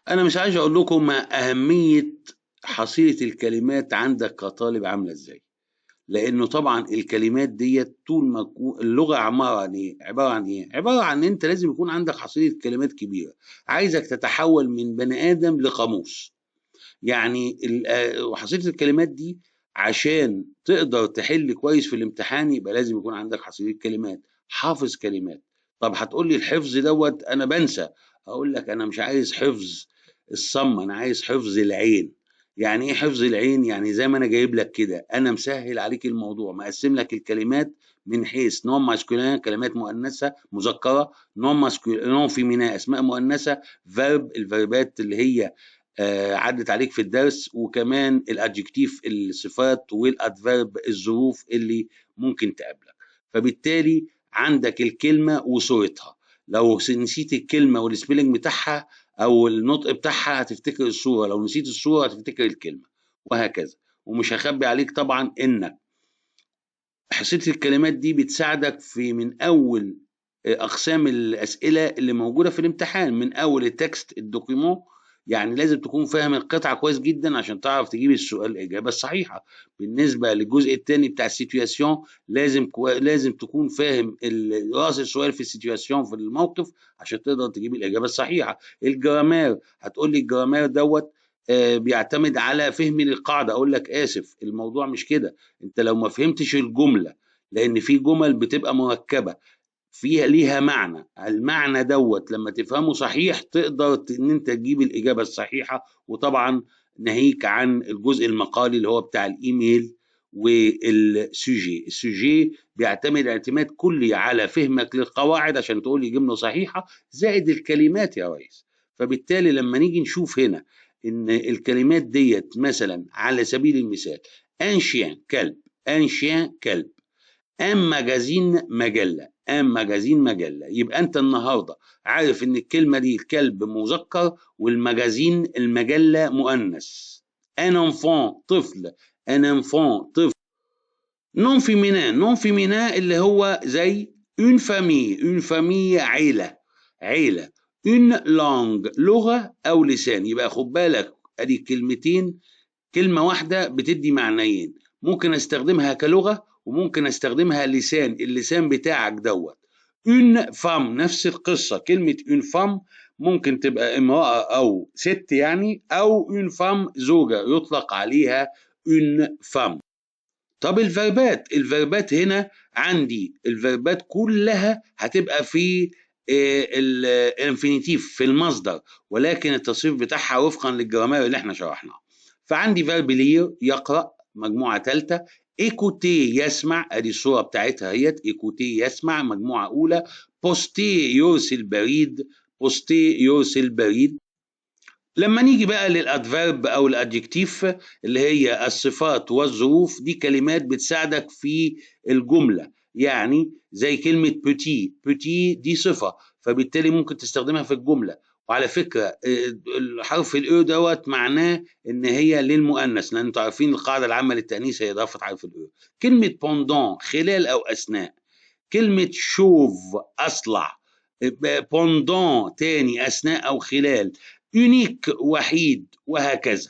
أنا مش عايز أقول لكم ما أهمية حصيلة الكلمات عندك كطالب عاملة إزاي، لأنه طبعًا الكلمات ديّة طول ما اللغة عبارة عن إيه، عبارة عن إيه، عبارة عن إن أنت لازم يكون عندك حصيلة كلمات كبيرة، عايزك تتحول من بني آدم لقاموس. يعني وحصيلة الكلمات دي عشان تقدر تحل كويس في الامتحان يبقى لازم يكون عندك حصيلة كلمات، حافظ كلمات. طب هتقول لي الحفظ دوّة أنا بانسى، هاقول لك أنا مش عايز حفظ الصم، أنا عايز حفظ العين. يعني إيه حفظ العين؟ يعني زي ما أنا جايب لك كده، أنا مسهّل عليك الموضوع، مقسّم لك الكلمات من حيث non masculin كلمات مؤنثة مذكرة، non féminin أسماء مؤنثة، verb الفيربات اللي هي عدِّت عليك في الدرس، وكمان الadjective الصفات والadverb الظروف اللي ممكن تقابلك. فبالتالي عندك الكلمة وصورتها، لو نسيت الكلمة والspelling بتاعها أو النطق بتاعها هتفتكر الصورة، لو نسيت الصورة هتفتكر الكلمة، وهكذا. ومش هاخبّي عليك طبعًا إنك حصيلة الكلمات دي بتساعدك في من أول أقسام الأسئلة اللي موجودة في الامتحان، من أول الtext الdocument، يعني لازم تكون فاهم القطعة كويس جدًا عشان تعرف تجيب الإجابة الصحيحة. بالنسبة للجزء التاني بتاع الsituation لازم تكون فاهم رأس السؤال في الsituation في الموقف عشان تقدر تجيب الإجابة الصحيحة. الجرامار هتقول لي الجرامار دوّة بيعتمد على فهمي للقاعدة، أقول لك آسف الموضوع مش كده. أنت لو ما فهمتش الجملة، لأن في جمل بتبقى مركبة فيها ليها معنى، المعنى دوّة لمّا تفهمه صحيح تقدر إن أنت تجيب الإجابة الصحيحة. وطبعًا ناهيك عن الجزء المقالي اللي هو بتاع الإيميل والsujet. الsujet بيعتمد اعتماد كلي على فهمك للقواعد عشان تقول لي جملة صحيحة، زائد الكلمات يا ريس. فبالتالي لمّا نيجي نشوف هنا إن الكلمات ديّة مثلًا على سبيل المثال un chien كلب، un chien كلب، un magazine مجلة، un magazine مجلة. يبقى أنت النهارده عارف إن الكلمة دي الكلب مذكر والمجازين المجلة مؤنث. un enfant طفل، un enfant طفل. non féminin، non féminin اللي هو زي une famille، une famille عيلة، عيلة. une langue لغة أو لسان. يبقى خد بالك أدي كلمتين، كلمة واحدة بتدي معنيين، ممكن استخدمها كلغة وممكن استخدمها لسان، اللسان بتاعك دوت. une femme نفس القصة، كلمة une femme ممكن تبقى امرأة أو ست يعني، أو une femme زوجة يطلق عليها une femme. طب الفيربات هنا عندي الفيربات كلها هتبقى في الانفينيتيف في المصدر، ولكن التصريف بتاعها وفقا للجرامر اللي احنا شرحناه. فعندي فيرب لير يقرأ مجموعة ثالثة، ايكوتي يسمع، ادي الصورة بتاعتها اهيت، ايكوتي يسمع مجموعة أولى، بوستي يرسل بريد، بوستي يرسل بريد. لما نيجي بقى للادفيرب او الادجكتيف اللي هي الصفات والظروف، دي كلمات بتساعدك في الجملة. يعني زي كلمة بوتي، بوتي دي صفة فبالتالي ممكن تستخدمها في الجملة. وعلى فكرة الحرف الأو دوت معناه إن هي للمؤنث، لأن أنتوا عارفين القاعدة العامة للتأنيث هي إضافة حرف الأو. كلمة بوندون خلال أو أثناء. كلمة شوف أصلع، بوندون تاني أثناء أو خلال. يونيك وحيد، وهكذا.